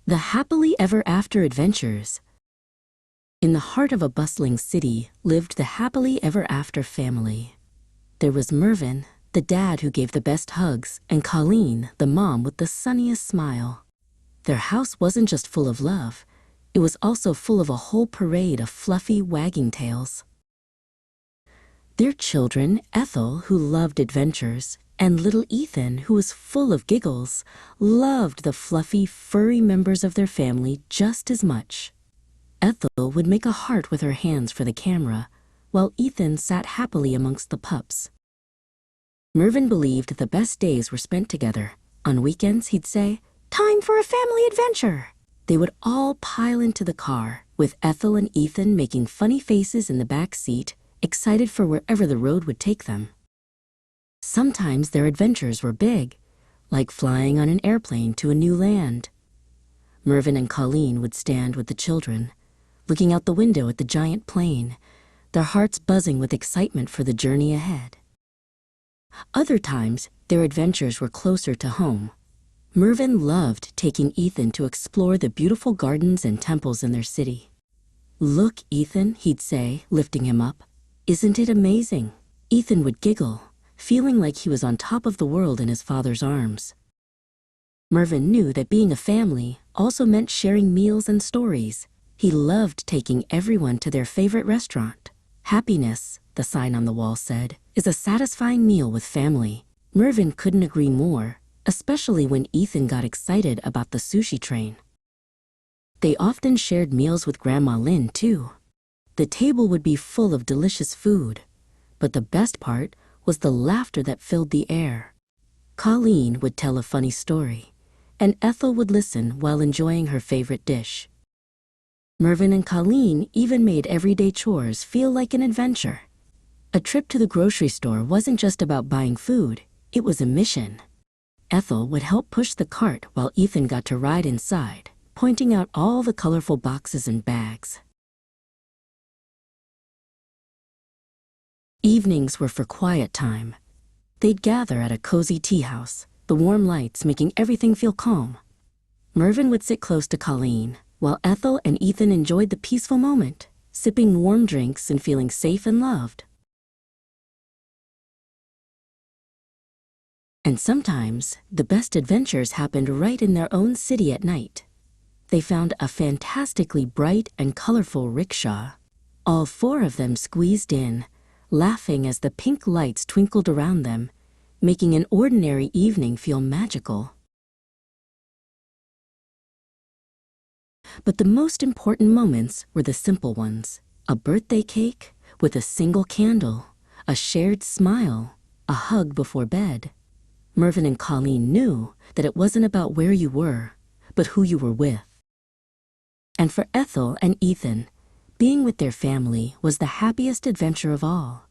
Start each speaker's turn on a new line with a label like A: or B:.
A: The Happily Ever After Adventures. In the heart of a bustling city lived the Happily Ever After family. There was Mervyn, the dad who gave the best hugs, and Colleen, the mom with the sunniest smile. Their house wasn't just full of love, it was also full of a whole parade of fluffy, wagging tails. Their children, Ethel, who loved adventures, and little Ethan, who was full of giggles, loved the fluffy, furry members of their family just as much. Ethel would make a heart with her hands for the camera, while Ethan sat happily amongst the pups. Mervyn believed the best days were spent together. On weekends, he'd say, "Time for a family adventure!" They would all pile into the car, with Ethel and Ethan making funny faces in the back seat, excited for wherever the road would take them. Sometimes their adventures were big, like flying on an airplane to a new land. Mervyn and Colleen would stand with the children, looking out the window at the giant plane, their hearts buzzing with excitement for the journey ahead. Other times, their adventures were closer to home. Mervyn loved taking Ethan to explore the beautiful gardens and temples in their city. "Look, Ethan," he'd say, lifting him up. "Isn't it amazing?" Ethan would giggle, feeling like he was on top of the world in his father's arms. Mervyn knew that being a family also meant sharing meals and stories. He loved taking everyone to their favorite restaurant. "Happiness," the sign on the wall said, "is a satisfying meal with family." Mervyn couldn't agree more, especially when Ethan got excited about the sushi train. They often shared meals with Grandma Lynn, too. The table would be full of delicious food, but the best part was the laughter that filled the air. Colleen would tell a funny story, and Ethel would listen while enjoying her favorite dish. Mervyn and Colleen even made everyday chores feel like an adventure. A trip to the grocery store wasn't just about buying food, it was a mission. Ethel would help push the cart while Ethan got to ride inside, pointing out all the colorful boxes and bags. Evenings were for quiet time. They'd gather at a cozy tea house, the warm lights making everything feel calm. Mervyn would sit close to Colleen, while Ethel and Ethan enjoyed the peaceful moment, sipping warm drinks and feeling safe and loved. And sometimes, the best adventures happened right in their own city at night. They found a fantastically bright and colorful rickshaw. All four of them squeezed in, laughing as the pink lights twinkled around them, making an ordinary evening feel magical. But the most important moments were the simple ones. A birthday cake with a single candle, a shared smile, a hug before bed. Mervyn and Colleen knew that it wasn't about where you were, but who you were with. And for Ethel and Ethan, being with their family was the happiest adventure of all.